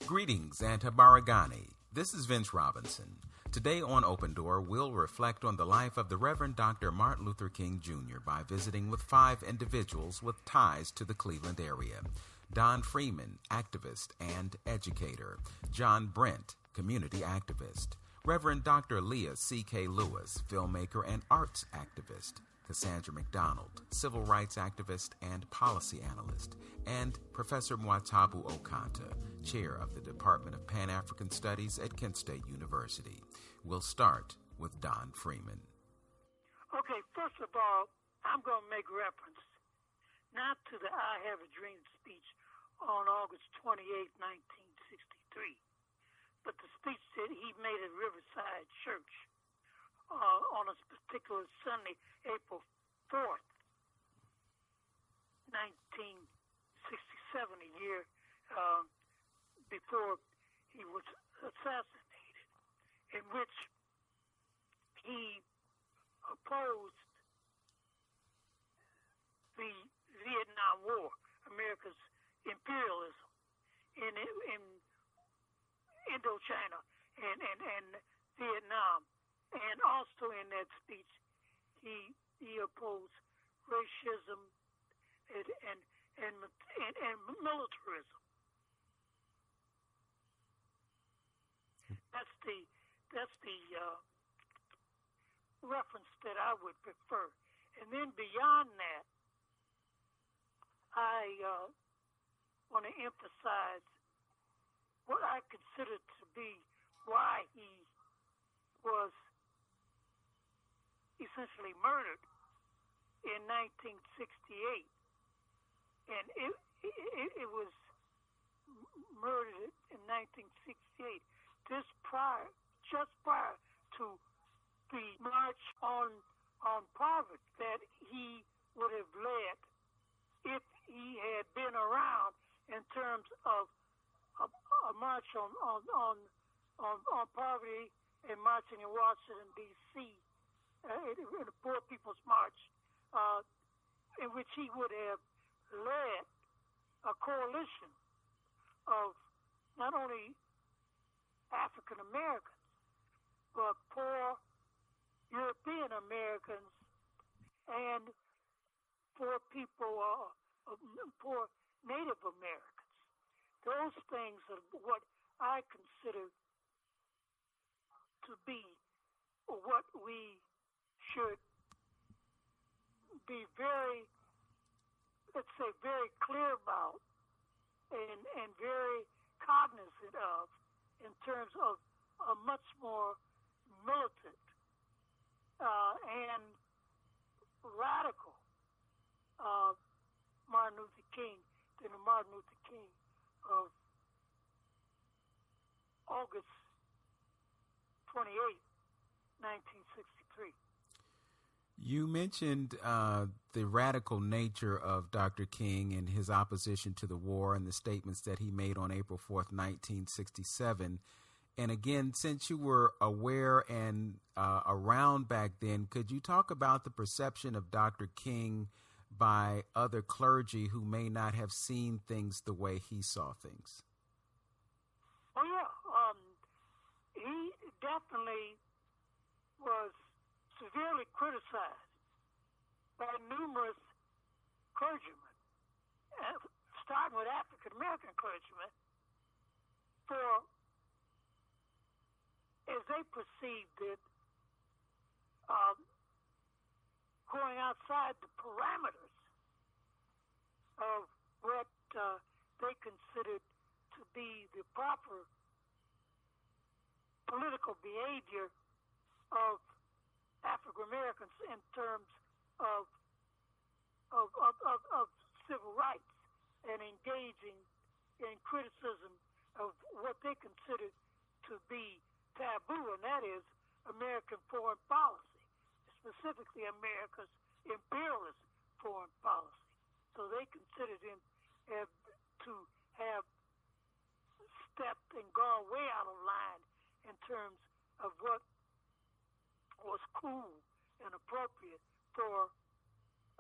Greetings and Habaragani. This is Vince Robinson. Today on Open Door, we'll reflect on the life of the Reverend Dr. Martin Luther King Jr. by visiting with 5 individuals with ties to the Cleveland area. Don Freeman, activist and educator. John Brentt, community activist. Reverend Dr. Leah CK Lewis, filmmaker and arts activist. Cassandra McDonald, civil rights activist and policy analyst. And Professor Mwatabu Okantah, chair of the Department of Pan-African Studies at Kent State University. We'll start with Don Freeman. Okay, first of all, I'm going to make reference not to the I Have a Dream speech on August 28, 1963, but the speech that he made at Riverside Church on a particular Sunday, April 4th, 1967, a year before he was assassinated, in which he opposed the Vietnam War, America's imperialism in Indochina and Vietnam. And also in that speech, he opposed racism and militarism. That's the reference that I would prefer. And then beyond that, I want to emphasize what I consider to be why he was essentially murdered in 1968, and it was murdered in 1968, just prior to the march on poverty that he would have led if he had been around in terms of a march on poverty and marching in Washington, D.C., in the Poor People's March, in which he would have led a coalition of not only African Americans, but poor European Americans and poor Native Americans. Those things are what I consider to be what we should be very clear about and very cognizant of in terms of a much more militant and radical Martin Luther King than the Martin Luther King of August 28, 1963. You mentioned the radical nature of Dr. King and his opposition to the war and the statements that he made on April 4th, 1967. And again, since you were aware and around back then, could you talk about the perception of Dr. King by other clergy who may not have seen things the way he saw things? Oh, yeah. He definitely was severely criticized by numerous clergymen, starting with African-American clergymen, for, as they perceived it, going outside the parameters of what they considered to be the proper political behavior of African Americans in terms of civil rights and engaging in criticism of what they considered to be taboo, and that is American foreign policy, specifically America's imperialist foreign policy. So they considered him to have stepped and gone way out of line in terms of what was cool and appropriate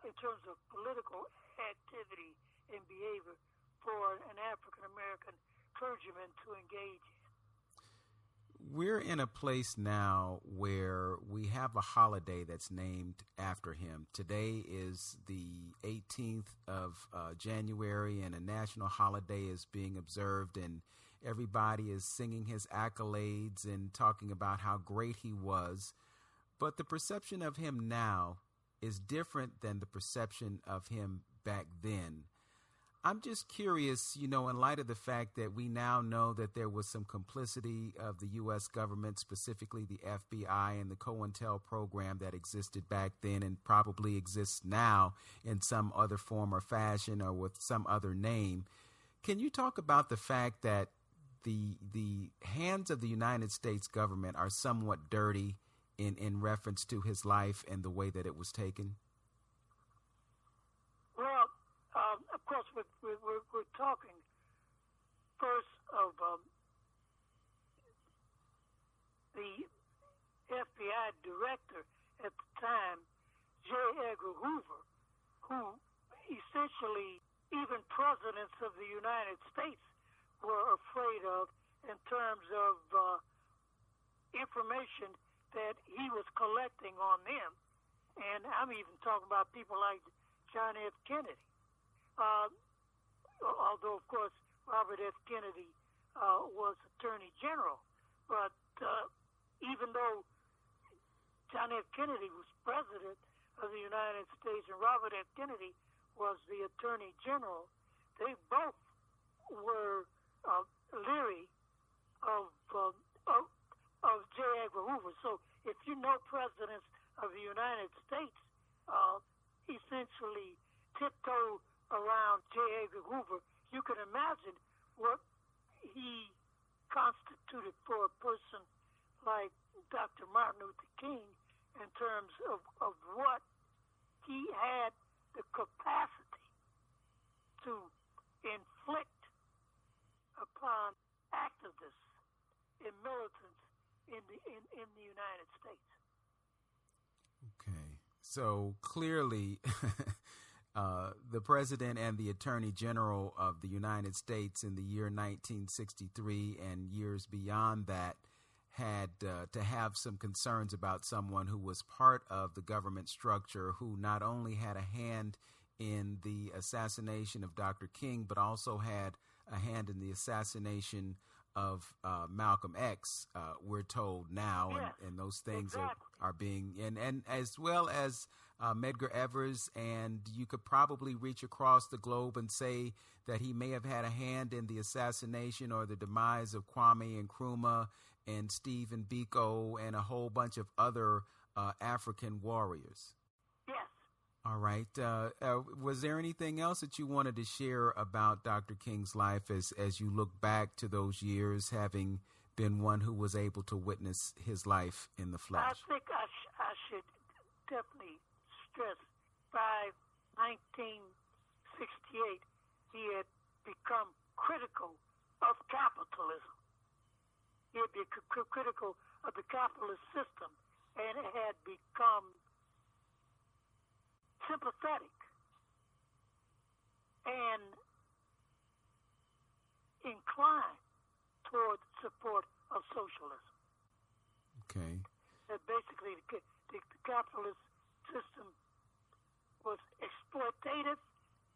in terms of political activity and behavior for an African American clergymen to engage in. We're in a place now where we have a holiday that's named after him. Today is the 18th of January, and a national holiday is being observed, and everybody is singing his accolades and talking about how great he was. But the perception of him now is different than the perception of him back then. I'm just curious, in light of the fact that we now know that there was some complicity of the U.S. government, specifically the FBI and the COINTEL program that existed back then and probably exists now in some other form or fashion or with some other name. Can you talk about the fact that the hands of the United States government are somewhat dirty in reference to his life and the way that it was taken? Well, of course, we're talking first of the FBI director at the time, J. Edgar Hoover, who essentially even presidents of the United States were afraid of in terms of information that he was collecting on them. And I'm even talking about people like John F. Kennedy. Although, of course, Robert F. Kennedy was Attorney General. But even though John F. Kennedy was President of the United States and Robert F. Kennedy was the Attorney General, they both were leery of J. Edgar Hoover. So if you know presidents of the United States essentially tiptoe around J. Edgar Hoover, you can imagine what he constituted for a person like Dr. Martin Luther King in terms of what he had the capacity to inflict upon activists and militants in the United States. Okay, so clearly the president and the attorney general of the United States in the year 1963 and years beyond that had to have some concerns about someone who was part of the government structure, who not only had a hand in the assassination of Dr. King, but also had a hand in the assassination of Malcolm X, we're told now, yes, and those things exactly. are being, and as well as Medgar Evers, and you could probably reach across the globe and say that he may have had a hand in the assassination or the demise of Kwame Nkrumah and Stephen Biko and a whole bunch of other African warriors. Yes. All right. Was there anything else that you wanted to share about Dr. King's life as you look back to those years, having been one who was able to witness his life in the flesh? I think I should definitely stress by 1968 he had become critical of capitalism. He had become critical of the capitalist system and had become sympathetic and inclined toward support of socialism. Okay. That basically the capitalist system was exploitative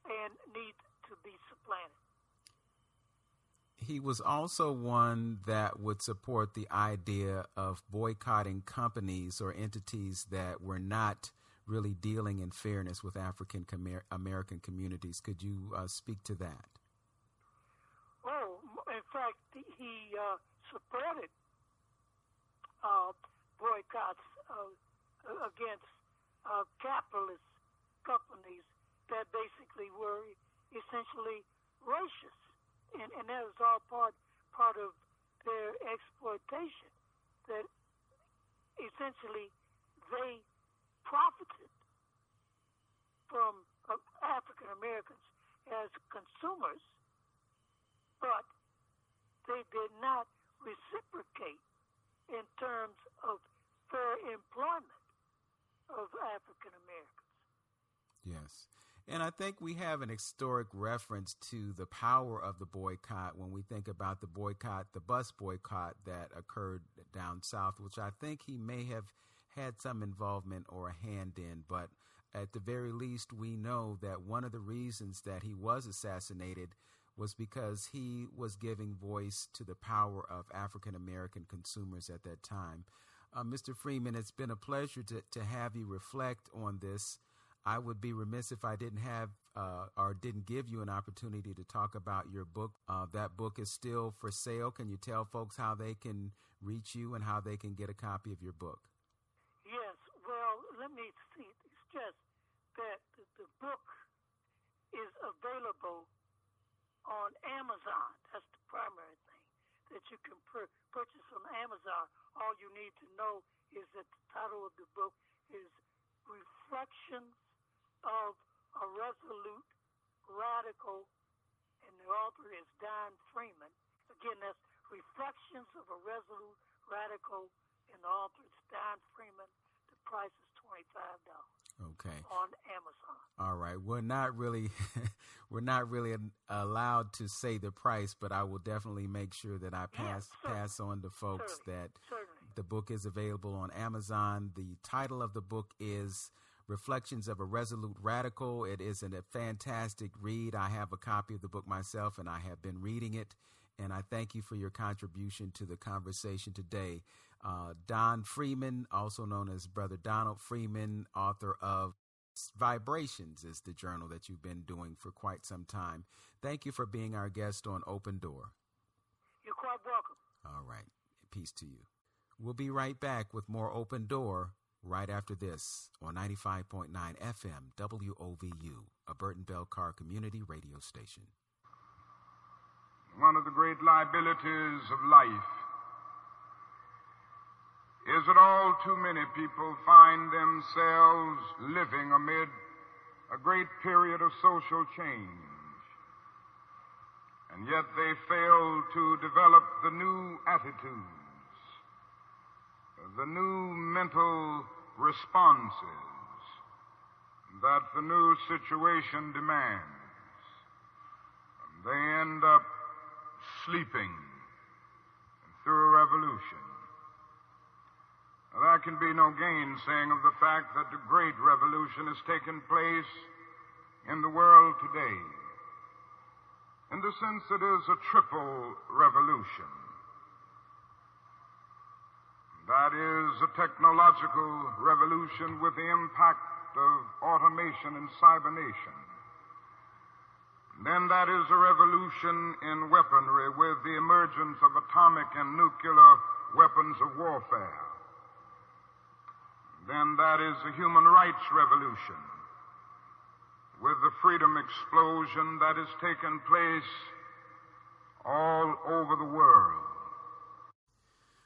and needs to be supplanted. He was also one that would support the idea of boycotting companies or entities that were not really dealing in fairness with African American communities. Could you speak to that? Oh, in fact, he supported boycotts against capitalist companies that basically were essentially racist, and that was all part of their exploitation. That essentially they profited from African Americans as consumers, but they did not reciprocate in terms of fair employment of African Americans. Yes. And I think we have an historic reference to the power of the boycott when we think about the boycott, the bus boycott that occurred down south, which I think he may have had some involvement or a hand in. But at the very least, we know that one of the reasons that he was assassinated was because he was giving voice to the power of African-American consumers at that time. Mr. Freeman, it's been a pleasure to have you reflect on this. I would be remiss if I didn't have or didn't give you an opportunity to talk about your book. That book is still for sale. Can you tell folks how they can reach you and how they can get a copy of your book? Yes, well, let me see. It's just that the book is available on Amazon. That's the primary thing that you can purchase on Amazon. All you need to know is that the title of the book is Reflections of a Resolute Radical, and the author is Don Freeman. Again, that's Reflections of a Resolute Radical, and the author is Don Freeman. The price is $25. Okay. On Amazon. All right. We're not really allowed to say the price, but I will definitely make sure that I pass on to folks that the book is available on Amazon. The title of the book is Reflections of a Resolute Radical. It is a fantastic read. I have a copy of the book myself, and I have been reading it. And I thank you for your contribution to the conversation today. Don Freeman, also known as Brother Donald Freeman, author of Vibrations, is the journal that you've been doing for quite some time. Thank you for being our guest on Open Door. You're quite welcome. All right. Peace to you. We'll be right back with more Open Door right after this on 95.9 FM WOVU, a Burton Bell Carr community radio station. One of the great liabilities of life is that all too many people find themselves living amid a great period of social change, and yet they fail to develop the new attitudes, the new mental responses that the new situation demands. And they end up sleeping through a revolution. There can be no gainsaying of the fact that the great revolution has taken place in the world today. In the sense it is a triple revolution. That is a technological revolution with the impact of automation and cybernation. Then that is a revolution in weaponry with the emergence of atomic and nuclear weapons of warfare. Then that is a human rights revolution with the freedom explosion that has taken place all over the world.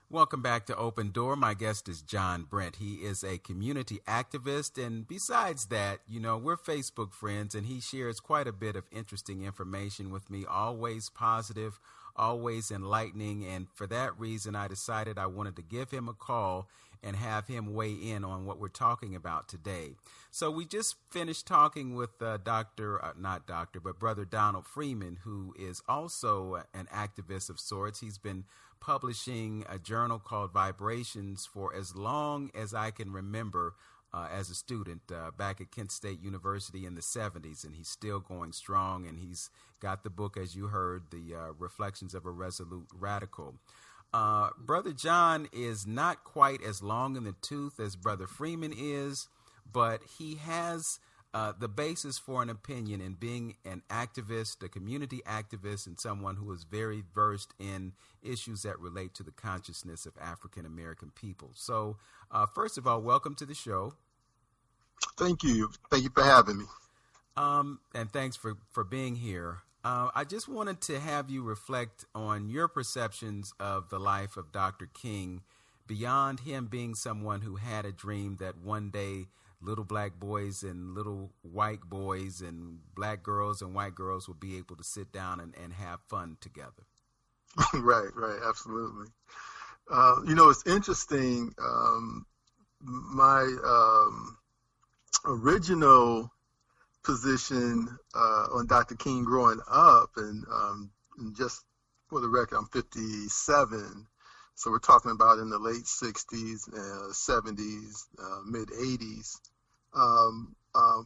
Welcome back to Open Door. My guest is John Brentt. He is a community activist, and besides that, we're Facebook friends, and he shares quite a bit of interesting information with me, always positive, always enlightening, and for that reason, I decided I wanted to give him a call and have him weigh in on what we're talking about today. So we just finished talking with Brother Donald Freeman, who is also an activist of sorts. He's been publishing a journal called Vibrations for as long as I can remember as a student back at Kent State University in the 70s, and he's still going strong, and he's got the book, as you heard, the Reflections of a Resolute Radical. Brother John is not quite as long in the tooth as Brother Freeman is, but he has the basis for an opinion in being an activist, a community activist, and someone who is very versed in issues that relate to the consciousness of African American people. So, first of all, welcome to the show. Thank you. Thank you for having me. And thanks for being here. I just wanted to have you reflect on your perceptions of the life of Dr. King, beyond him being someone who had a dream that one day little black boys and little white boys and black girls and white girls will be able to sit down and have fun together. Right, absolutely. It's interesting. My original position on Dr. King growing up, and just for the record, I'm 57, so we're talking about in the late 60s, 70s, mid 80s.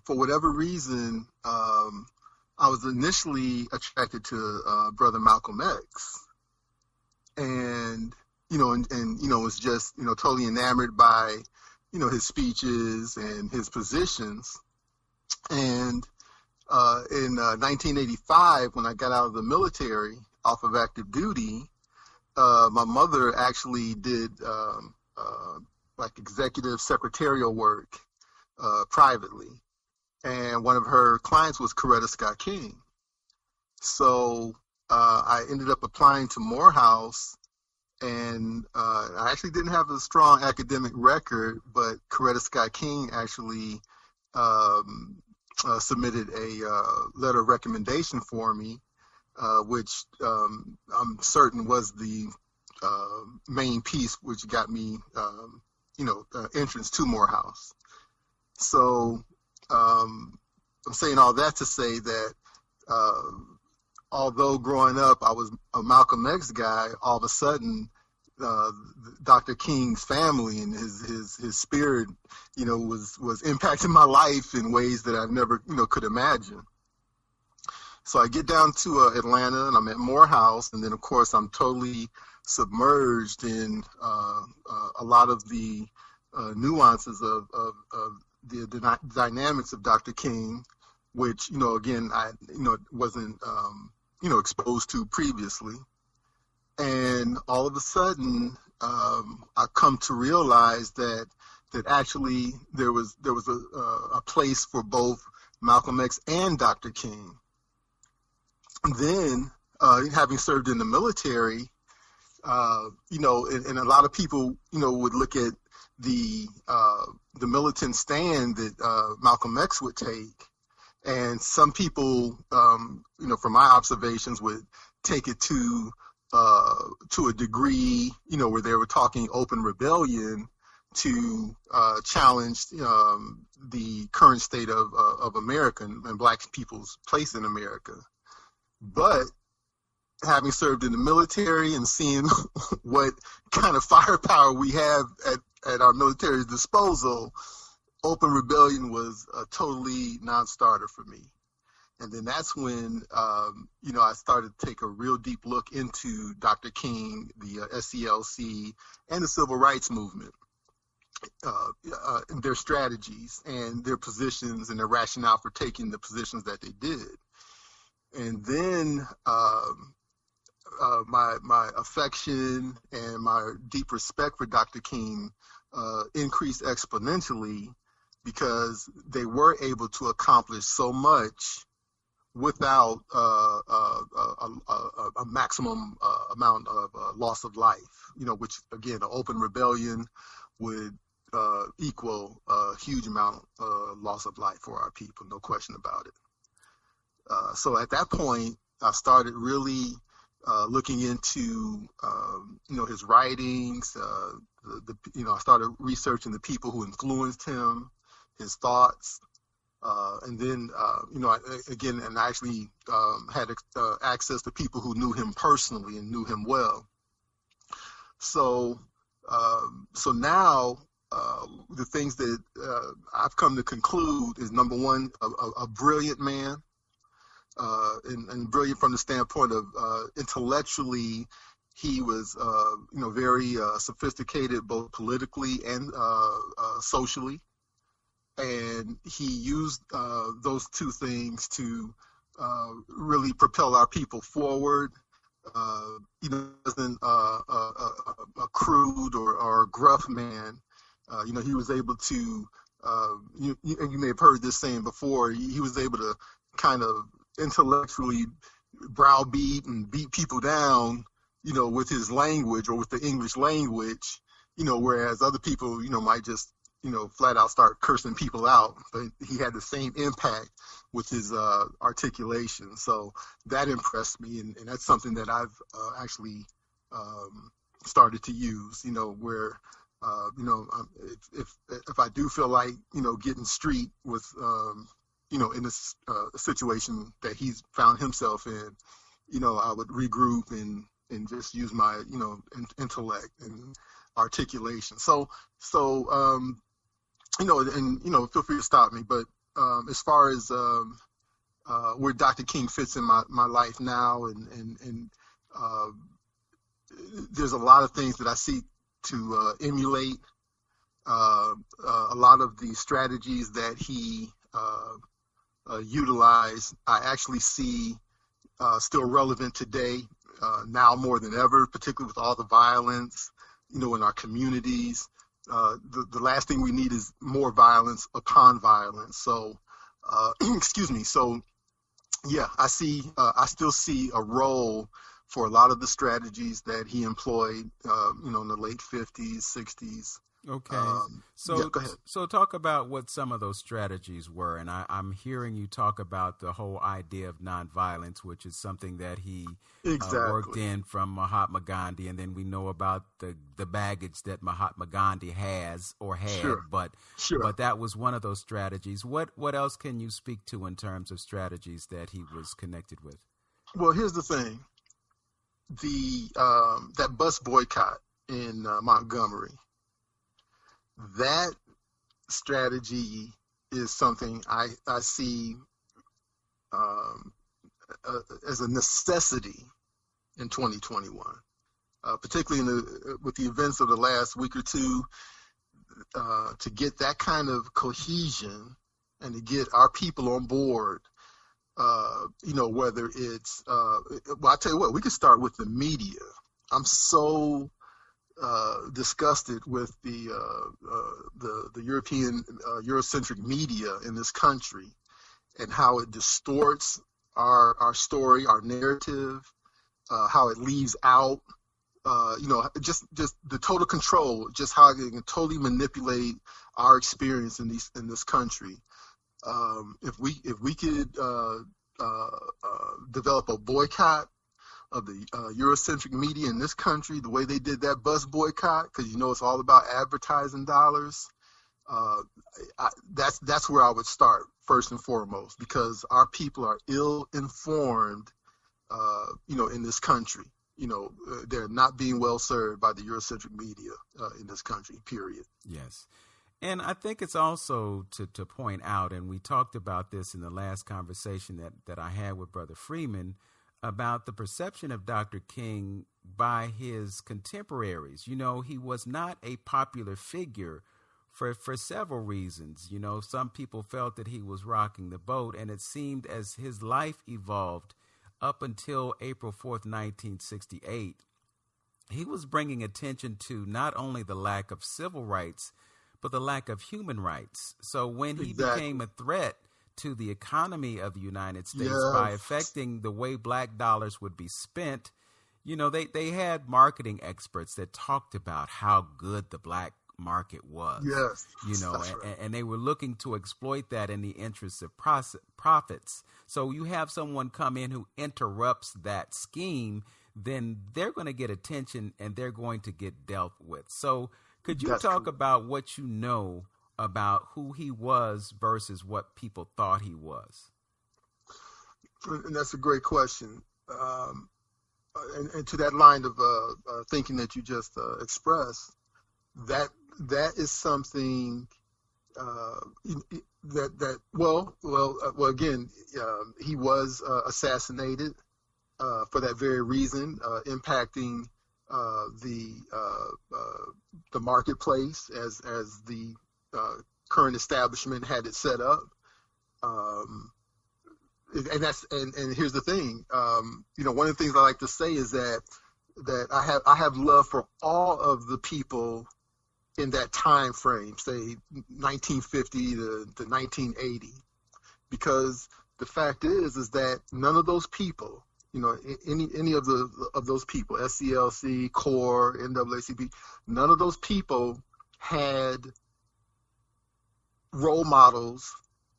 For whatever reason, I was initially attracted to Brother Malcolm X, and was just totally enamored by his speeches and his positions. And in 1985, when I got out of the military, off of active duty, my mother actually did like executive secretarial work privately. And one of her clients was Coretta Scott King. So I ended up applying to Morehouse, and I actually didn't have a strong academic record, but Coretta Scott King actually submitted a letter of recommendation for me, which I'm certain was the main piece which got me, entrance to Morehouse. So I'm saying all that to say that although growing up I was a Malcolm X guy, all of a sudden Dr. King's family and his spirit, was impacting my life in ways that I've never, could imagine. So I get down to Atlanta, and I'm at Morehouse, and then of course I'm totally submerged in a lot of the nuances of the dynamics of Dr. King, which, again, I, wasn't, exposed to previously. And all of a sudden, I come to realize that actually there was a place for both Malcolm X and Dr. King. And then, having served in the military, and a lot of people, would look at the militant stand that Malcolm X would take, and some people, from my observations, would take it to a degree, where they were talking open rebellion to challenge the current state of America and Black people's place in America. But having served in the military and seeing what kind of firepower we have at our military's disposal, open rebellion was a totally non-starter for me. And then that's when, I started to take a real deep look into Dr. King, the SCLC, and the Civil Rights Movement, and their strategies and their positions and their rationale for taking the positions that they did. And then my affection and my deep respect for Dr. King increased exponentially, because they were able to accomplish so much without a maximum amount of loss of life, which, again, an open rebellion would equal a huge amount of loss of life for our people, no question about it. So at that point, I started really looking into, his writings. I started researching the people who influenced him, his thoughts. And then, I actually had access to people who knew him personally and knew him well. So now the things that I've come to conclude is, number one, a brilliant man, and brilliant from the standpoint of intellectually, he was, very sophisticated, both politically and socially. And he used those two things to really propel our people forward. He wasn't a crude or gruff man. He was able to, and you may have heard this saying before, he was able to kind of intellectually browbeat and beat people down, with his language or with the English language, whereas other people, might just, flat out start cursing people out. But he had the same impact with his articulation. So that impressed me, and that's something that I've actually started to use, where, if I do feel like, getting street with, in this situation that he's found himself in, I would regroup and just use my, intellect and articulation. So, feel free to stop me. But as far as where Dr. King fits in my life now, and there's a lot of things that I seek to emulate. A lot of the strategies that he utilized, I actually see still relevant today, now more than ever, particularly with all the violence, in our communities. The last thing we need is more violence upon violence. So, excuse me. So, yeah, I still see a role for a lot of the strategies that he employed, in the late 50s, 60s. Okay. Yeah, go ahead. So talk about what some of those strategies were. And I'm hearing you talk about the whole idea of nonviolence, which is something that he worked in from Mahatma Gandhi. And then we know about the baggage that Mahatma Gandhi has or had. Sure. But that was one of those strategies. What else can you speak to in terms of strategies that he was connected with? Well, here's the thing. That bus boycott in Montgomery, that strategy is something I see as a necessity in 2021, particularly with the events of the last week or two, to get that kind of cohesion and to get our people on board. Whether it's, I tell you what, we could start with the media. I'm so disgusted with the European Eurocentric media in this country and how it distorts our story, our narrative, how it leaves out, just the total control, just how it can totally manipulate our experience in this country. If we could develop a boycott of the Eurocentric media in this country, the way they did that bus boycott, because it's all about advertising dollars. That's where I would start first and foremost, because our people are ill-informed, in this country. They're not being well served by the Eurocentric media in this country. Period. Yes. And I think it's also to point out, and we talked about this in the last conversation that I had with Brother Freeman, about the perception of Dr. King by his contemporaries. He was not a popular figure for several reasons. Some people felt that he was rocking the boat, and it seemed as his life evolved up until April 4th, 1968, he was bringing attention to not only the lack of civil rights, but the lack of human rights. So when he became a threat to the economy of the United States by affecting the way black dollars would be spent, they had marketing experts that talked about how good the black market was. Yes. And they were looking to exploit that in the interests of profits. So you have someone come in who interrupts that scheme, then they're going to get attention and they're going to get dealt with. So could you talk about what you know about who he was versus what people thought he was? And that's a great question. And to that line of thinking that you just expressed, that is something again, he was assassinated for that very reason, impacting the marketplace as the current establishment had it set up. And here's the thing, one of the things I like to say is that I have love for all of the people in that time frame, say 1950 to 1980, because the fact is that none of those people, any of those people, SCLC, CORE, NAACP, none of those people had role models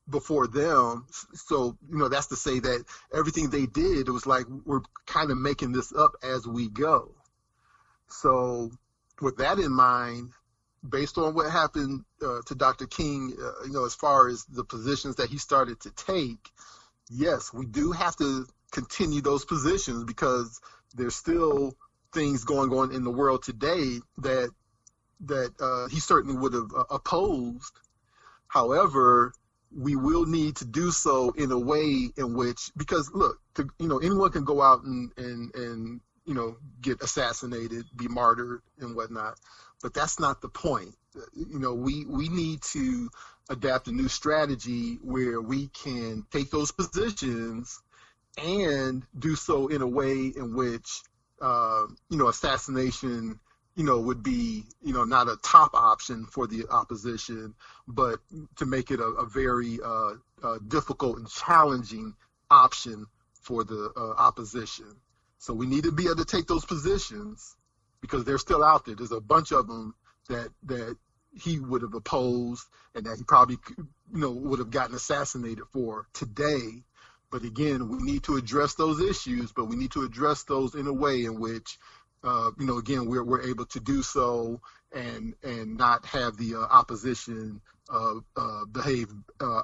before them. So, that's to say that everything they did, it was like we're kind of making this up as we go. So with that in mind, based on what happened to Dr. King, as far as the positions that he started to take, yes, we do have to continue those positions because there's still things going on in the world today that he certainly would have opposed. However, we will need to do so in a way in which, because look, anyone can go out and get assassinated, be martyred and whatnot, but that's not the point. We need to adapt a new strategy where we can take those positions and do so in a way in which, assassination, would be, not a top option for the opposition, but to make it a very difficult and challenging option for the opposition. So we need to be able to take those positions because they're still out there. There's a bunch of them that he would have opposed and that he probably, would have gotten assassinated for today. But again, we need to address those issues, but we need to address those in a way in which, again, we're able to do so and not have the opposition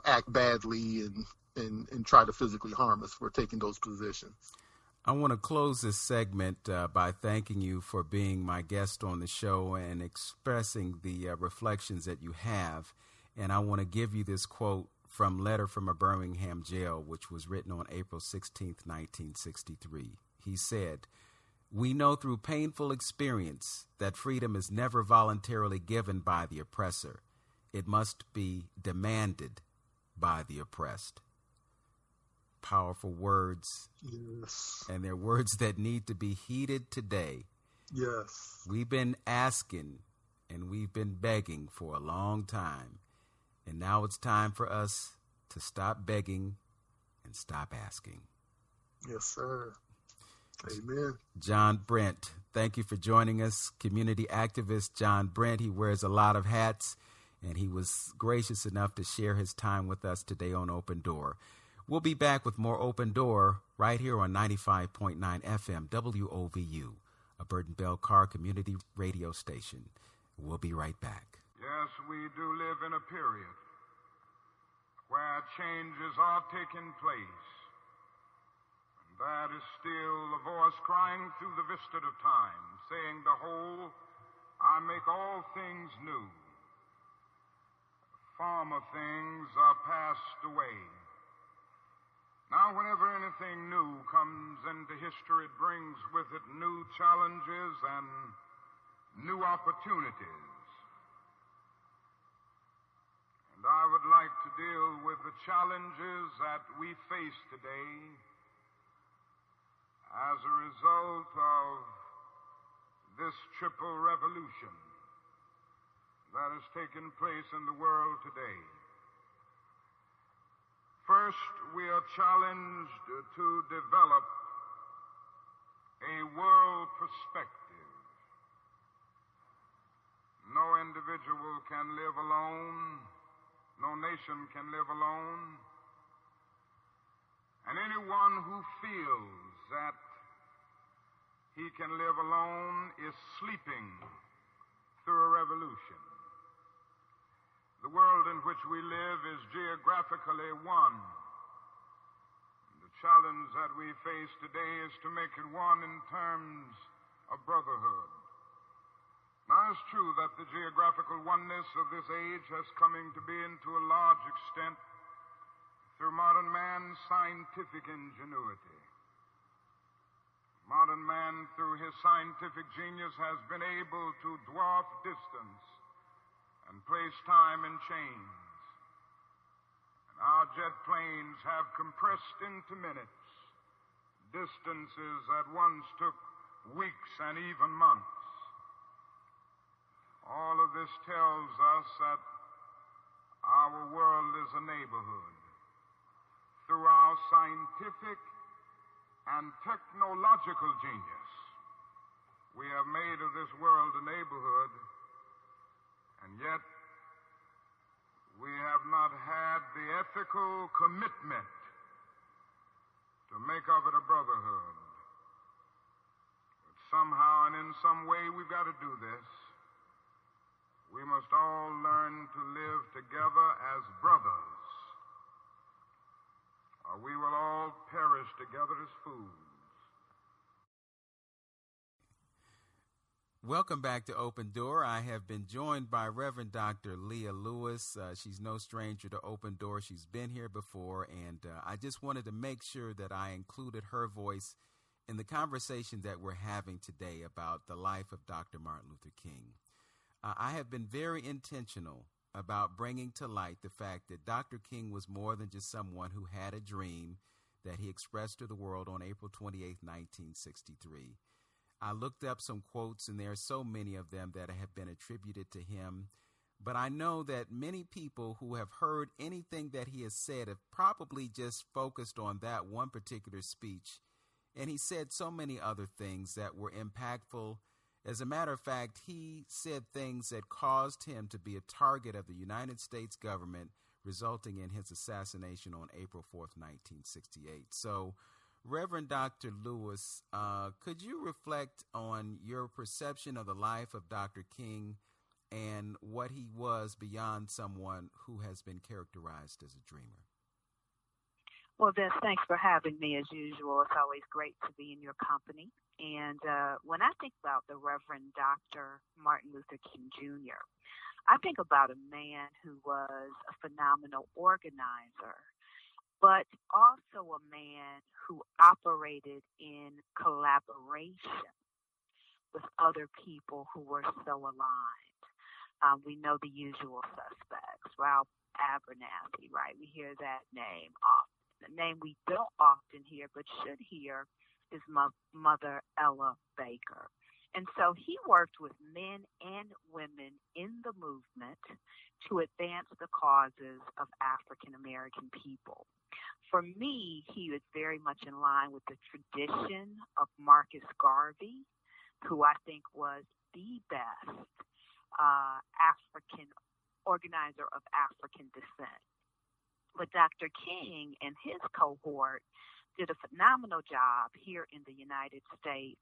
act badly and try to physically harm us for taking those positions. I want to close this segment by thanking you for being my guest on the show and expressing the reflections that you have. And I want to give you this quote from Letter from a Birmingham Jail, which was written on April 16th, 1963. He said, "We know through painful experience that freedom is never voluntarily given by the oppressor. It must be demanded by the oppressed." Powerful words. Yes. And they're words that need to be heeded today. Yes. We've been asking and we've been begging for a long time. And now it's time for us to stop begging and stop asking. Yes, sir. Amen. John Brentt, thank you for joining us. Community activist John Brentt. He wears a lot of hats, and he was gracious enough to share his time with us today on Open Door. We'll be back with more Open Door right here on 95.9 FM WOVU, a Burton Bell Carr community radio station. We'll be right back. Yes, we do live in a period where changes are taking place. And that is still a voice crying through the vista of time, saying, "Behold, I make all things new. Former things are passed away." Now, whenever anything new comes into history, it brings with it new challenges and new opportunities. And I would like to deal with the challenges that we face today as a result of this triple revolution that has taken place in the world today. First, we are challenged to develop a world perspective. No individual can live alone. No nation can live alone. And anyone who feels that he can live alone is sleeping through a revolution. The world in which we live is geographically one. The challenge that we face today is to make it one in terms of brotherhood. Now, it's true that the geographical oneness of this age has come to be to a large extent through modern man's scientific ingenuity. Modern man, through his scientific genius, has been able to dwarf distance and place time in chains. And our jet planes have compressed into minutes distances that once took weeks and even months. All of this tells us that our world is a neighborhood. Through our scientific and technological genius, we have made of this world a neighborhood. And yet, we have not had the ethical commitment to make of it a brotherhood. But somehow and in some way, we've got to do this. we must all learn to live together as brothers, or we will all perish together as fools. Welcome back to Open Door. I have been joined by Reverend Dr. Leah Lewis. She's no stranger to Open Door. She's been here before, and I just wanted to make sure that I included her voice in the conversation that we're having today about the life of Dr. Martin Luther King. I have been very intentional about bringing to light the fact that Dr. King was more than just someone who had a dream that he expressed to the world on April 28, 1963. I looked up some quotes, and there are so many of them that have been attributed to him. But I know that many people who have heard anything that he has said have probably just focused on that one particular speech. And he said so many other things that were impactful. As a matter of fact, he said things that caused him to be a target of the United States government, resulting in his assassination on April 4th, 1968. So, Reverend Dr. Lewis, could you reflect on your perception of the life of Dr. King and what he was beyond someone who has been characterized as a dreamer? Well, Vince, thanks for having me as usual. It's always great to be in your company. And when I think about the Reverend Dr. Martin Luther King Jr., I think about a man who was a phenomenal organizer, but also a man who operated in collaboration with other people who were so aligned. We know the usual suspects, Ralph Abernathy, right? We hear that name often. The name we don't often hear but should hear is Mother Ella Baker. And so he worked with men and women in the movement to advance the causes of African American people. For me, he was very much in line with the tradition of Marcus Garvey, who I think was the best African organizer of African descent. But Dr. King and his cohort did a phenomenal job here in the United States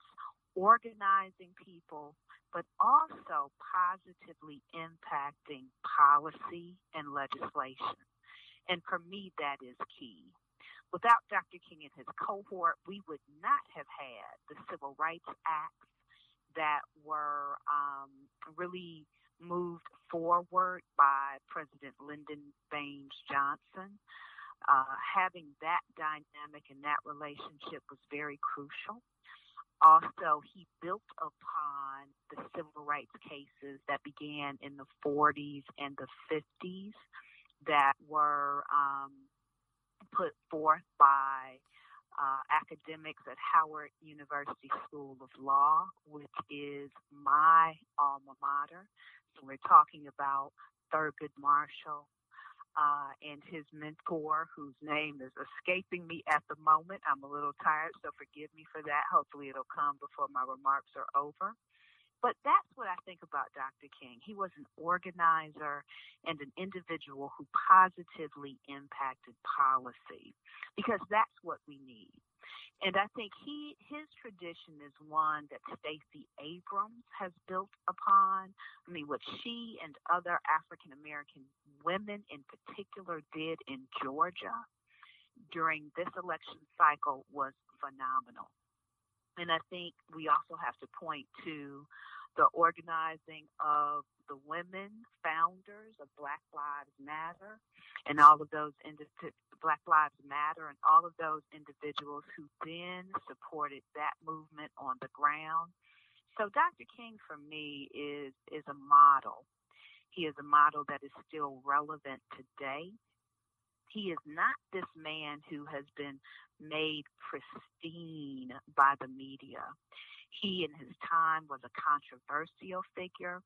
organizing people, but also positively impacting policy and legislation. And for me, that is key. Without Dr. King and his cohort, we would not have had the Civil Rights Acts that were really moved forward by President Lyndon Baines Johnson. Having that dynamic and that relationship was very crucial. Also, he built upon the civil rights cases that began in the 40s and the 50s that were put forth by academics at Howard University School of Law, which is my alma mater. So we're talking about Thurgood Marshall and his mentor, whose name is escaping me at the moment. I'm a little tired, so forgive me for that. Hopefully it'll come before my remarks are over. But that's what I think about Dr. King. He was an organizer and an individual who positively impacted policy, because that's what we need. And I think his tradition is one that Stacey Abrams has built upon. I mean, what she and other African American women in particular did in Georgia during this election cycle was phenomenal. And I think we also have to point to the organizing of the women founders of Black Lives Matter and all of those Black Lives Matter and all of those individuals who then supported that movement on the ground. So Dr. King, for me, is a model. He is a model that is still relevant today. He is not this man who has been made pristine by the media. He, in his time, was a controversial figure,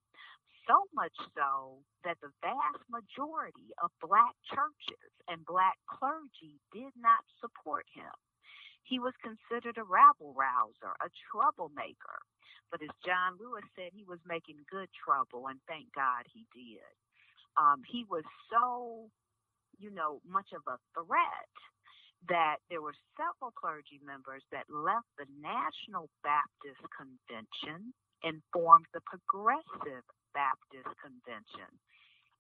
so much so that the vast majority of Black churches and Black clergy did not support him. He was considered a rabble-rouser, a troublemaker. But as John Lewis said, he was making good trouble, and thank God he did. He was so much of a threat that there were several clergy members that left the National Baptist Convention and formed the Progressive Baptist Convention,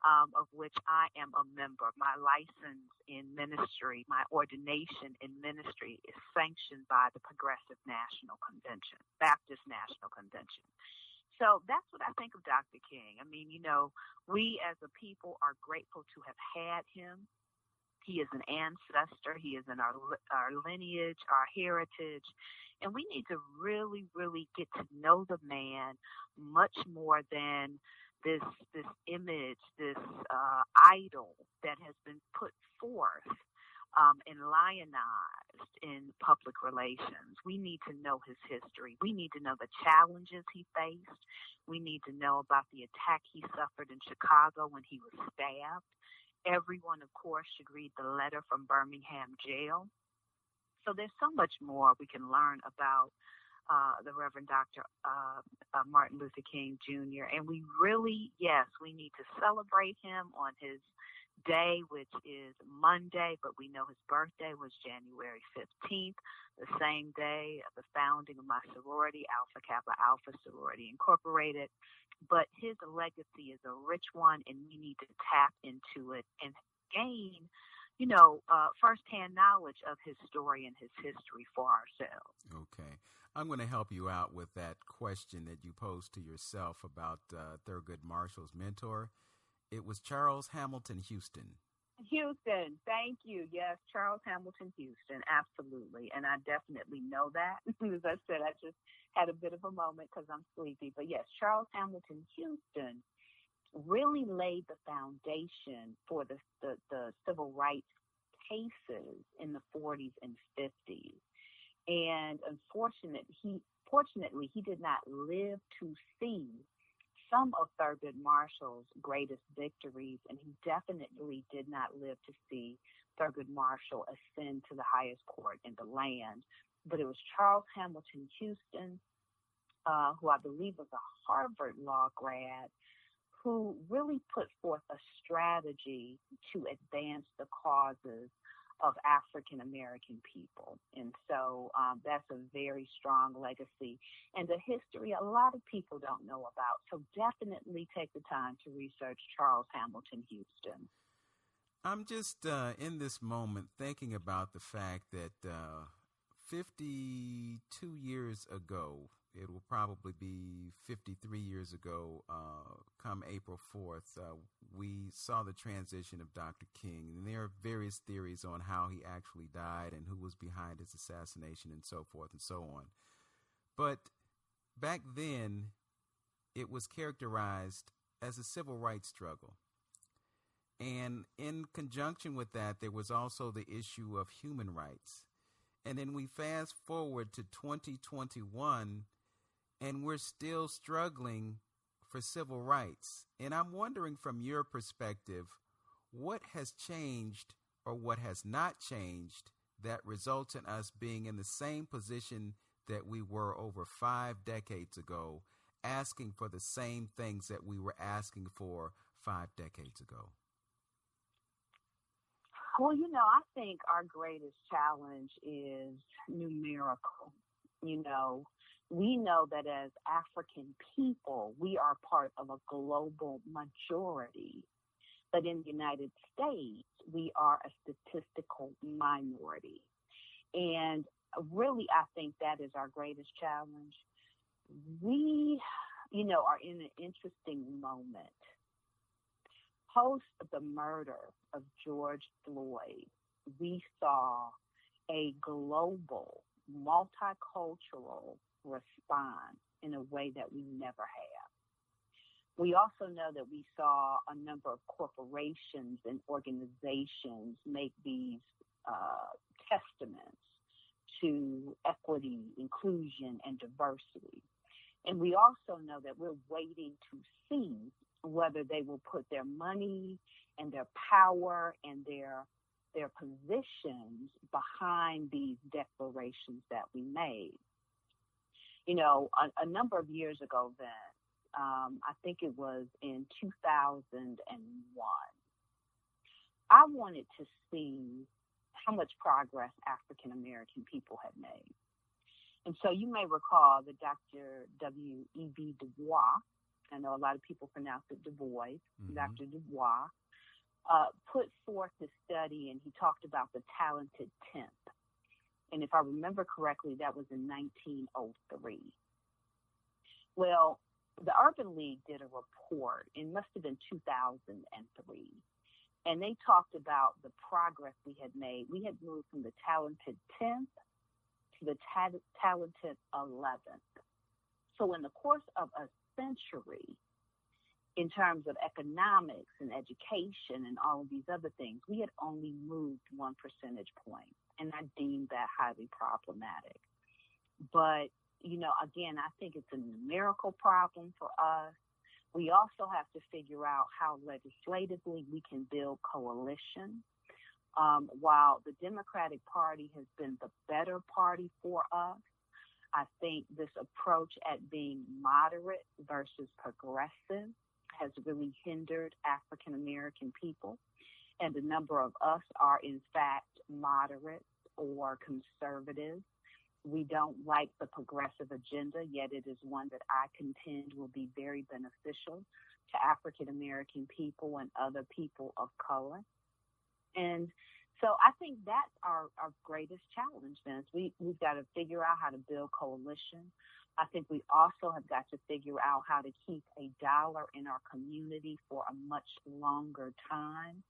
of which I am a member. My license in ministry, my ordination in ministry is sanctioned by the Progressive National Convention, Baptist National Convention. So that's what I think of Dr. King. I mean, we as a people are grateful to have had him. He is an ancestor. He is in our lineage, our heritage. And we need to really, really get to know the man much more than this image, this idol that has been put forth and lionized in public relations. We need to know his history. We need to know the challenges he faced. We need to know about the attack he suffered in Chicago when he was stabbed. Everyone, of course, should read the letter from Birmingham jail. So there's so much more we can learn about the Reverend Dr. Martin Luther King Jr. And we really, yes, we need to celebrate him on his day, which is Monday, but we know his birthday was January 15th, the same day of the founding of my sorority, Alpha Kappa Alpha Sorority Incorporated. But his legacy is a rich one, and we need to tap into it and gain, firsthand knowledge of his story and his history for ourselves. Okay. I'm going to help you out with that question that you posed to yourself about Thurgood Marshall's mentor. It was Charles Hamilton Houston. Houston, thank you. Yes, Charles Hamilton Houston, absolutely. And I definitely know that. As I said, I just had a bit of a moment because I'm sleepy. But yes, Charles Hamilton Houston really laid the foundation for the civil rights cases in the 40s and 50s. And unfortunately, he did not live to see some of Thurgood Marshall's greatest victories, and he definitely did not live to see Thurgood Marshall ascend to the highest court in the land. But it was Charles Hamilton Houston, who I believe was a Harvard law grad, who really put forth a strategy to advance the causes of African American people. And so that's a very strong legacy and a history a lot of people don't know about. So definitely take the time to research Charles Hamilton Houston. I'm just in this moment thinking about the fact that 52 years ago, it will probably be 53 years ago, come April 4th, we saw the transition of Dr. King. And there are various theories on how he actually died and who was behind his assassination and so forth and so on. But back then, it was characterized as a civil rights struggle. And in conjunction with that, there was also the issue of human rights. And then we fast forward to 2021, and we're still struggling for civil rights. And I'm wondering, from your perspective, what has changed or what has not changed that results in us being in the same position that we were over 5 decades ago, asking for the same things that we were asking for 5 decades ago? Well, I think our greatest challenge is numerical. We know that as African people, we are part of a global majority. But in the United States, we are a statistical minority. And really, I think that is our greatest challenge. We, are in an interesting moment. Post the murder of George Floyd, we saw a global, multicultural response in a way that we never have. We also know that we saw a number of corporations and organizations make these testaments to equity, inclusion, and diversity. And we also know that we're waiting to see whether they will put their money and their power and their positions behind these declarations that we made. A number of years ago then, I think it was in 2001, I wanted to see how much progress African American people had made. And so you may recall that Dr. W.E.B. Du Bois, I know a lot of people pronounce it Du Bois, Mm-hmm. Dr. Du Bois, put forth this study, and he talked about the talented tenth. And if I remember correctly, that was in 1903. Well, the Urban League did a report. It must have been 2003. And they talked about the progress we had made. We had moved from the talented 10th to the talented 11th. So in the course of a century, in terms of economics and education and all of these other things, we had only moved 1 percentage point. And I deemed that highly problematic. But, you know, again, I think it's a numerical problem for us. We also have to figure out how legislatively we can build coalition. While the Democratic Party has been the better party for us, I think this approach at being moderate versus progressive has really hindered African American people. And a number of us are, in fact, moderate or conservative. We don't like the progressive agenda, yet it is one that I contend will be very beneficial to African American people and other people of color. And so I think that's our greatest challenge, Vince. We've got to figure out how to build coalition. I think we also have got to figure out how to keep a dollar in our community for a much longer time.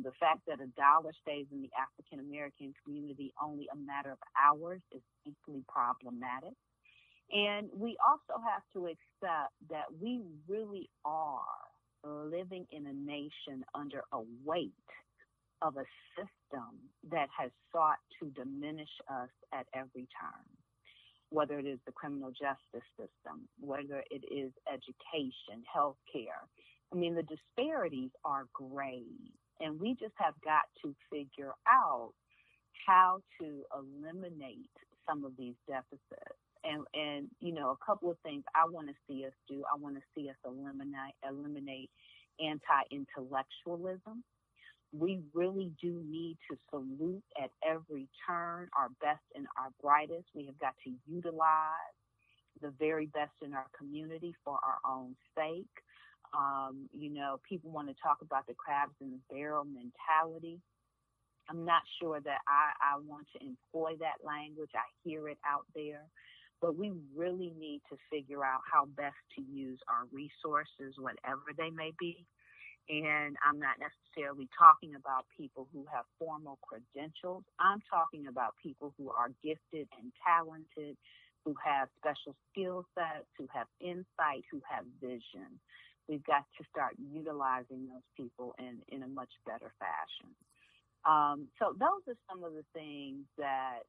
The fact that a dollar stays in the African American community only a matter of hours is deeply problematic. And we also have to accept that we really are living in a nation under a weight of a system that has sought to diminish us at every turn, whether it is the criminal justice system, whether it is education, healthcare. I mean, the disparities are grave. And we just have got to figure out how to eliminate some of these deficits. And you know, a couple of things I want to see us do. I want to see us eliminate anti-intellectualism. We really do need to salute at every turn our best and our brightest. We have got to utilize the very best in our community for our own sake. You know, people want to talk about the crabs in the barrel mentality. I'm not sure that I want to employ that language. I hear it out there. But we really need to figure out how best to use our resources, whatever they may be. And I'm not necessarily talking about people who have formal credentials. I'm talking about people who are gifted and talented, who have special skill sets, who have insight, who have vision. We've got to start utilizing those people in a much better fashion. So those are some of the things that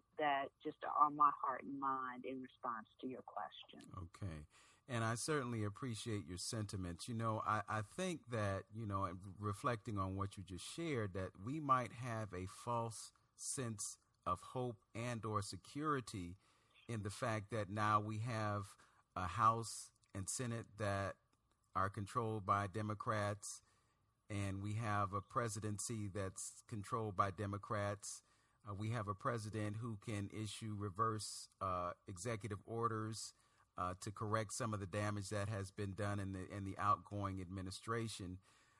just are on my heart and mind in response to your question. Okay. And I certainly appreciate your sentiments. You know, I think that, you know, reflecting on what you just shared, that we might have a false sense of hope and or security in the fact that now we have a House and Senate that are controlled by Democrats, and we have a presidency that's controlled by Democrats. We have a president who can issue reverse executive orders to correct some of the damage that has been done in the outgoing administration.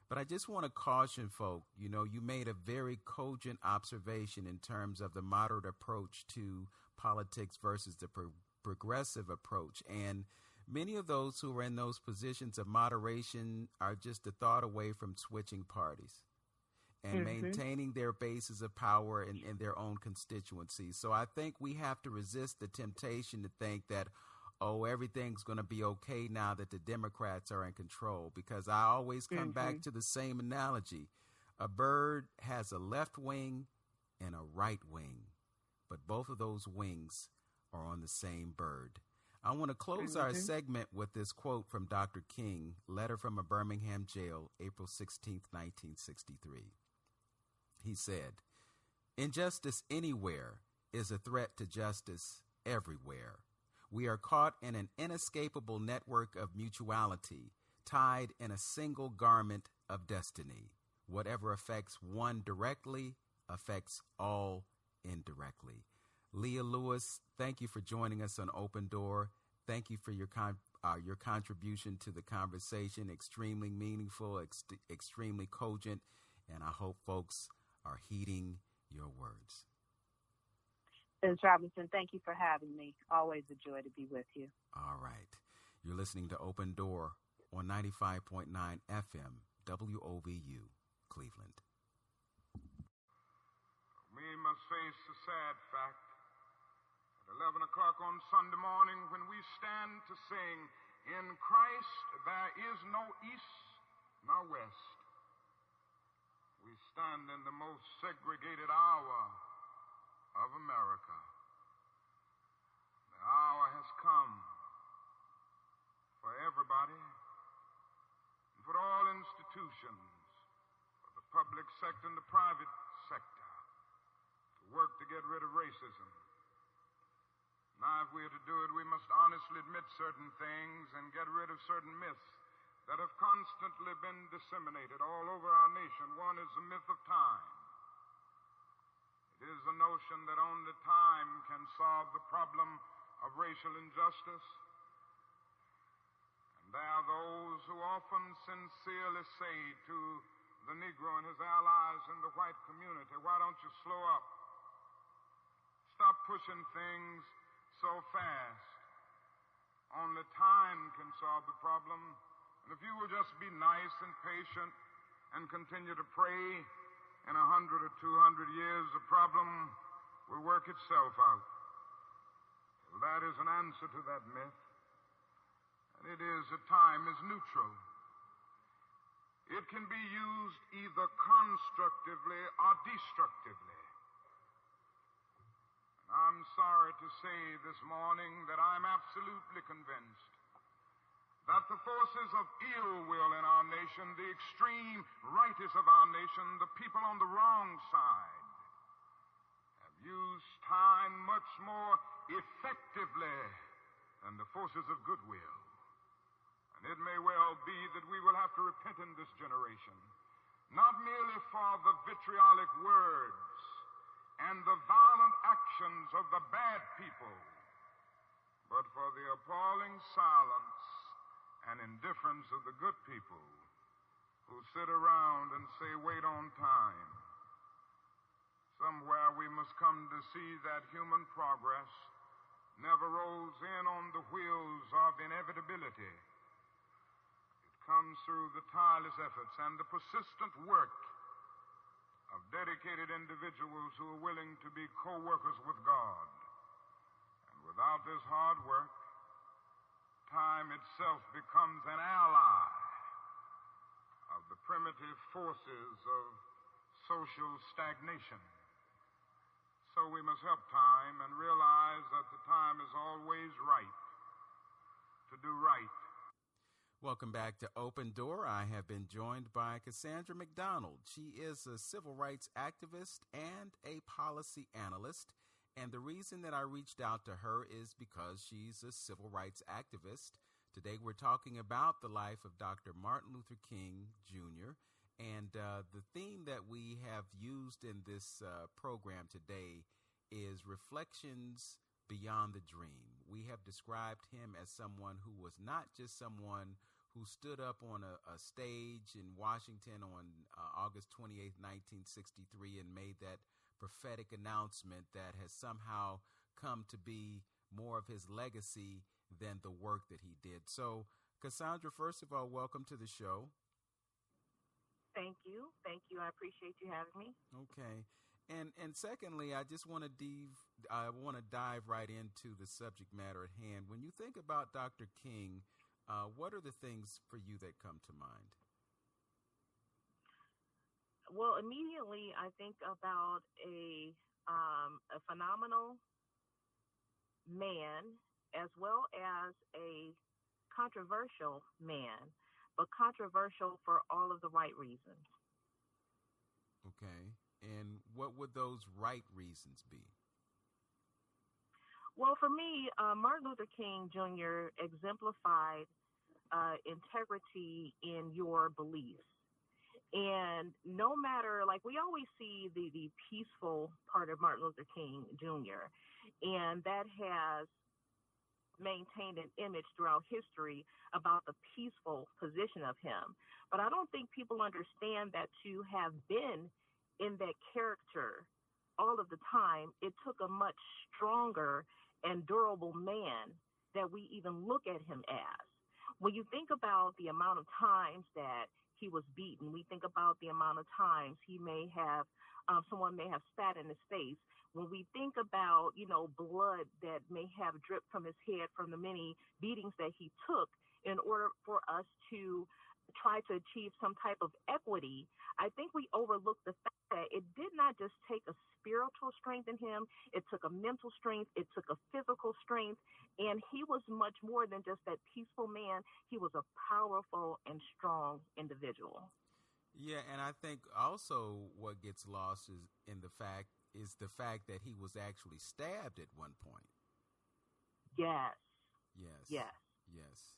But I just want to caution folk, you know, you made a very cogent observation in terms of the moderate approach to politics versus the progressive approach. And many of those who are in those positions of moderation are just a thought away from switching parties and maintaining their bases of power in their own constituencies. So I think we have to resist the temptation to think that, oh, everything's going to be okay now that the Democrats are in control, because I always come back to the same analogy. A bird has a left wing and a right wing, but both of those wings are on the same bird. I want to close our segment with this quote from Dr. King, letter from a Birmingham jail, April 16th, 1963. He said, "Injustice anywhere is a threat to justice everywhere. We are caught in an inescapable network of mutuality, tied in a single garment of destiny. Whatever affects one directly affects all indirectly." Leah Lewis, thank you for joining us on Open Door. Thank you for your Your contribution to the conversation, extremely meaningful, extremely cogent, and I hope folks are heeding your words. Ms. Robinson, thank you for having me. Always a joy to be with you. All right. You're listening to Open Door on 95.9 FM, WOVU, Cleveland. We must face the sad fact at 11 o'clock on Sunday morning when we stand to sing, "In Christ there is no east nor west." We stand in the most segregated hour of America. The hour has come for everybody, and for all institutions, for the public sector and the private sector, to work to get rid of racism. Now, if we are to do it, we must honestly admit certain things and get rid of certain myths that have constantly been disseminated all over our nation. One is the myth of time. It is the notion that only time can solve the problem of racial injustice. And there are those who often sincerely say to the Negro and his allies in the white community, "Why don't you slow up? Stop pushing things so fast. Only time can solve the problem. And if you will just be nice and patient and continue to pray, in 100 or 200 years, the problem will work itself out." Well, that is an answer to that myth. And it is that time is neutral. It can be used either constructively or destructively. And I'm sorry to say this morning that I'm absolutely convinced that the forces of ill will in our nation, the extreme rightists of our nation, the people on the wrong side, have used time much more effectively than the forces of goodwill. And it may well be that we will have to repent in this generation, not merely for the vitriolic words and the violent actions of the bad people, but for the appalling silence and indifference of the good people who sit around and say, "Wait on time." Somewhere we must come to see that human progress never rolls in on the wheels of inevitability. It comes through the tireless efforts and the persistent work of dedicated individuals who are willing to be co-workers with God. And without this hard work, time itself becomes an ally of the primitive forces of social stagnation. So we must help time and realize that the time is always right to do right. Welcome back to Open Door. I have been joined by Cassandra McDonald. She is a civil rights activist and a policy analyst. And the reason that I reached out to her is because she's a civil rights activist. Today we're talking about the life of Dr. Martin Luther King Jr. And the theme that we have used in this program today is reflections beyond the dream. We have described him as someone who was not just someone who stood up on a stage in Washington on August 28th, 1963 and made that prophetic announcement that has somehow come to be more of his legacy than the work that he did. So, Cassandra, first of all, welcome to the show. Thank you. I appreciate you having me. Okay. And secondly, I just want to dive right into the subject matter at hand. When you think about Dr. King, what are the things for you that come to mind? Well, immediately I think about a phenomenal man as well as a controversial man, but controversial for all of the right reasons. Okay. And what would those right reasons be? Well, for me, Martin Luther King Jr. exemplified integrity in your beliefs. And no matter, like, we always see the peaceful part of Martin Luther King Jr., and that has maintained an image throughout history about the peaceful position of him. But I don't think people understand that to have been in that character all of the time, it took a much stronger and durable man that we even look at him as. When you think about the amount of times that he was beaten, we think about the amount of times he may have, someone may have spat in his face. When we think about, blood that may have dripped from his head from the many beatings that he took in order for us to try to achieve some type of equity, I think we overlook the fact that it did not just take a spiritual strength in him. It took a mental strength. It took a physical strength. And he was much more than just that peaceful man. He was a powerful and strong individual. Yeah, and I think also what gets lost is the fact that he was actually stabbed at one point. Yes. Yes. Yes. Yes.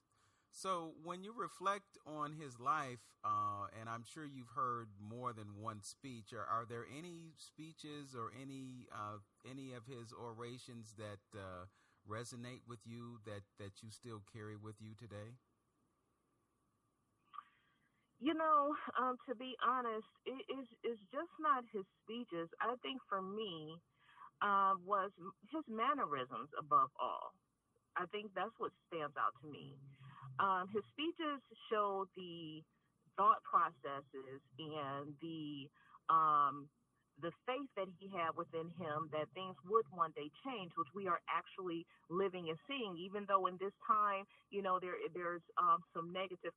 So when you reflect on his life, and I'm sure you've heard more than one speech, are there any speeches or any of his orations that resonate with you that you still carry with you today? To be honest, it's just not his speeches. I think for me, was his mannerisms above all. I think that's what stands out to me. His speeches show the thought processes and the faith that he had within him that things would one day change, which we are actually living and seeing, even though in this time, there's some negative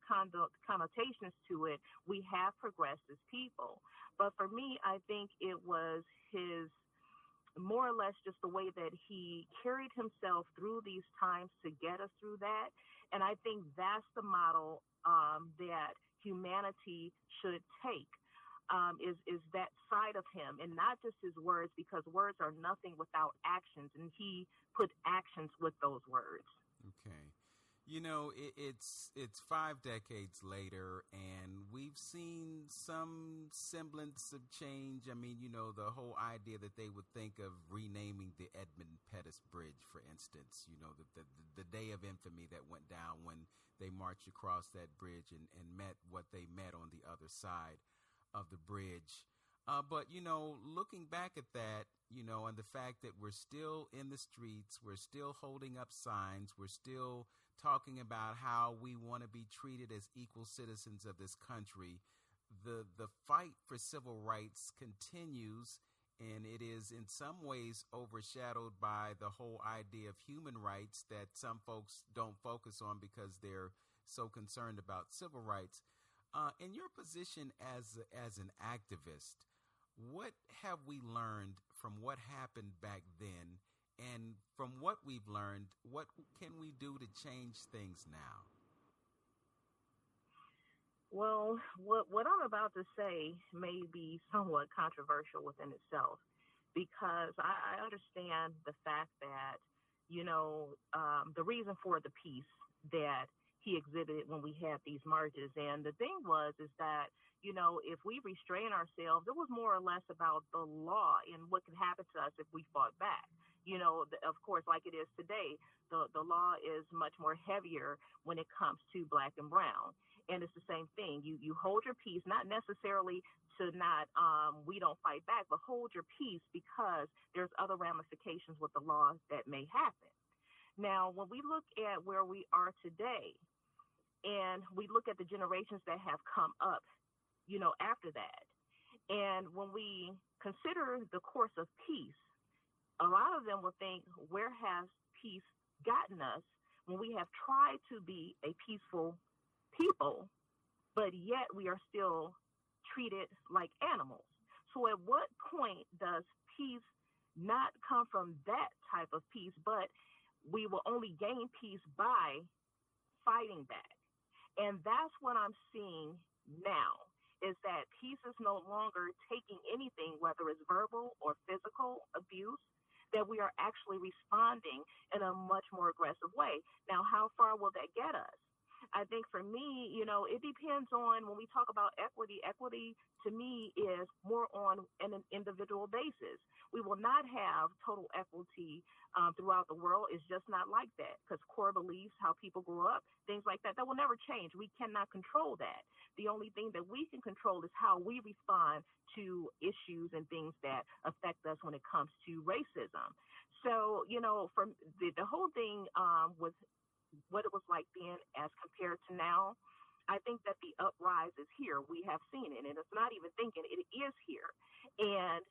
connotations to it. We have progressed as people. But for me, I think it was his more or less just the way that he carried himself through these times to get us through that. And I think that's the model that humanity should take, is that side of him, and not just his words, because words are nothing without actions, and he put actions with those words. Okay. It's 5 decades later, and we've seen some semblance of change. I mean, the whole idea that they would think of renaming the Edmund Pettus Bridge, for instance, the day of infamy that went down when they marched across that bridge and met what they met on the other side of the bridge. But, looking back at that, and the fact that we're still in the streets, we're still holding up signs, we're still talking about how we want to be treated as equal citizens of this country, the fight for civil rights continues, and it is in some ways overshadowed by the whole idea of human rights that some folks don't focus on because they're so concerned about civil rights. In your position as an activist, what have we learned from what happened back then? And from what we've learned, what can we do to change things now? Well, what I'm about to say may be somewhat controversial within itself, because I understand the fact that, the reason for the peace that he exhibited when we had these marches. And the thing is that, if we restrain ourselves, it was more or less about the law and what could happen to us if we fought back. Of course, like it is today, the law is much more heavier when it comes to black and brown. And it's the same thing. You hold your peace, not necessarily to not, we don't fight back, but hold your peace because there's other ramifications with the law that may happen. Now, when we look at where we are today, and we look at the generations that have come up, after that, and when we consider the course of peace, a lot of them will think, where has peace gotten us when we have tried to be a peaceful people, but yet we are still treated like animals? So at what point does peace not come from that type of peace, but we will only gain peace by fighting back? And that's what I'm seeing now, is that peace is no longer taking anything, whether it's verbal or physical abuse, that we are actually responding in a much more aggressive way. Now, how far will that get us? I think for me, it depends on when we talk about equity. Equity to me is more on an individual basis. We will not have total equity throughout the world. It's just not like that, because core beliefs, how people grow up, things like that will never change. We cannot control that. The only thing that we can control is how we respond to issues and things that affect us when it comes to racism. So, from the whole thing was what it was like then as compared to now. I think that the uprise is here. We have seen it, and it's not even thinking, it is here. And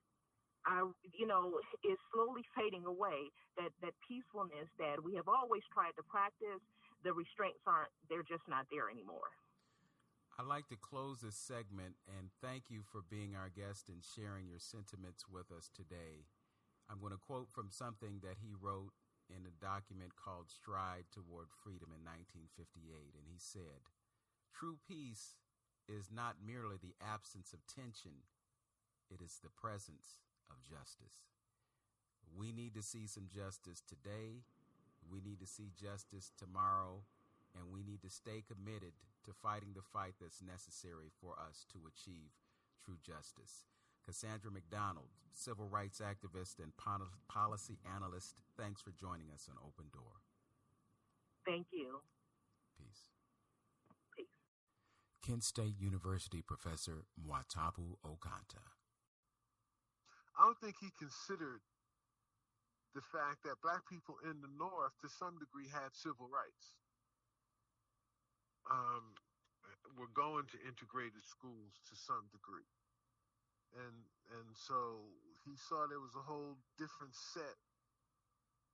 is slowly fading away, that peacefulness that we have always tried to practice. The restraints they're just not there anymore. I'd like to close this segment and thank you for being our guest and sharing your sentiments with us today. I'm going to quote from something that he wrote in a document called Stride Toward Freedom in 1958, and he said, "True peace is not merely the absence of tension, it is the presence of justice." We need to see some justice today, we need to see justice tomorrow, and we need to stay committed to fighting the fight that's necessary for us to achieve true justice. Cassandra McDonald, civil rights activist and policy analyst, thanks for joining us on Open Door. Thank you. Peace. Peace. Kent State University professor Mwatabu Okantah. I don't think he considered the fact that black people in the North, to some degree, had civil rights. Were going to integrated schools to some degree. And so he saw there was a whole different set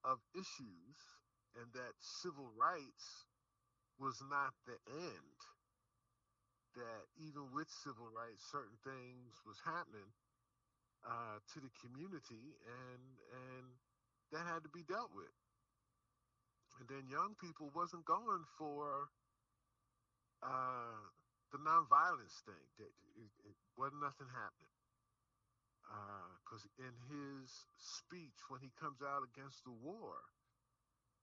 of issues, and that civil rights was not the end. That even with civil rights, certain things was happening to the community, and that had to be dealt with. And then young people wasn't going for the nonviolence thing. It wasn't nothing happening. Because in his speech, when he comes out against the war,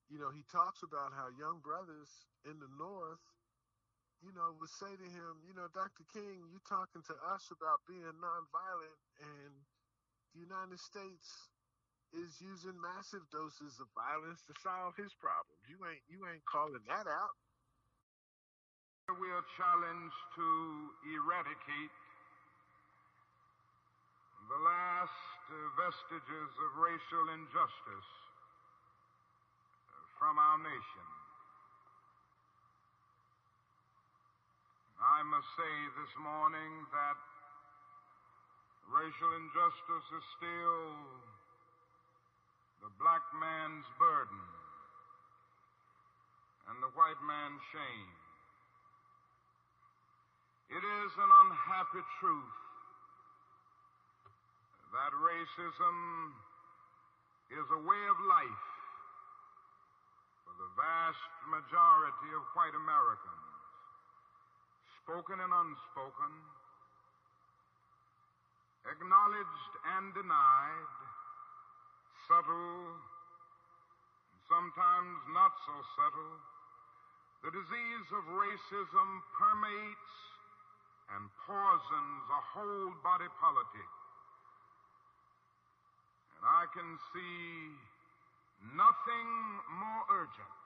he talks about how young brothers in the North, would say to him, Dr. King, you talking to us about being nonviolent, and the United States is using massive doses of violence to solve his problems. You ain't calling that out. We are challenged to eradicate the last vestiges of racial injustice from our nation. I must say this morning that racial injustice is still the black man's burden and the white man's shame. It is an unhappy truth that racism is a way of life for the vast majority of white Americans, spoken and unspoken, acknowledged and denied, subtle, and sometimes not so subtle. The disease of racism permeates and poisons a whole body politic. And I can see nothing more urgent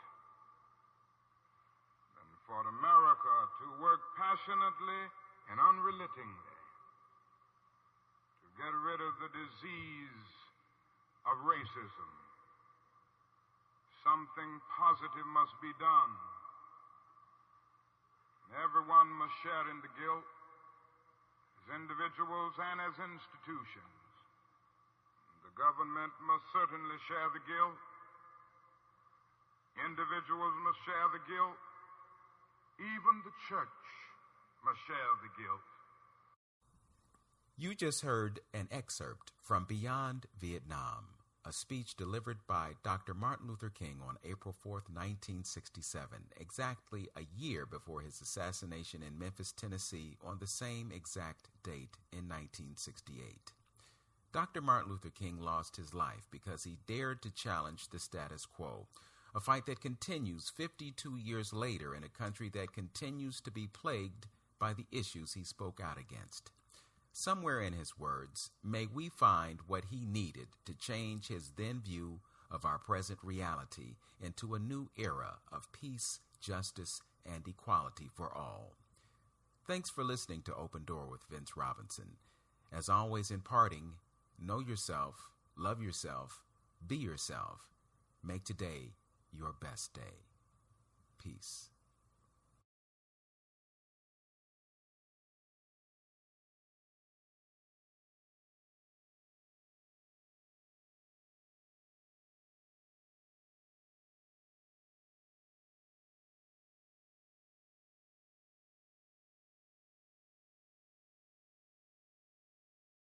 than for America to work passionately and unrelentingly to get rid of the disease of racism. Something positive must be done. Everyone must share in the guilt, as individuals and as institutions. The government must certainly share the guilt. Individuals must share the guilt. Even the church must share the guilt. You just heard an excerpt from Beyond Vietnam, a speech delivered by Dr. Martin Luther King on April 4th, 1967, exactly a year before his assassination in Memphis, Tennessee, on the same exact date in 1968. Dr. Martin Luther King lost his life because he dared to challenge the status quo. a fight that continues 52 years later in a country that continues to be plagued by the issues he spoke out against. Somewhere in his words, may we find what he needed to change his then view of our present reality into a new era of peace, justice, and equality for all. Thanks for listening to Open Door with Vince Robinson. As always, in parting, know yourself, love yourself, be yourself. Make today your best day. Peace.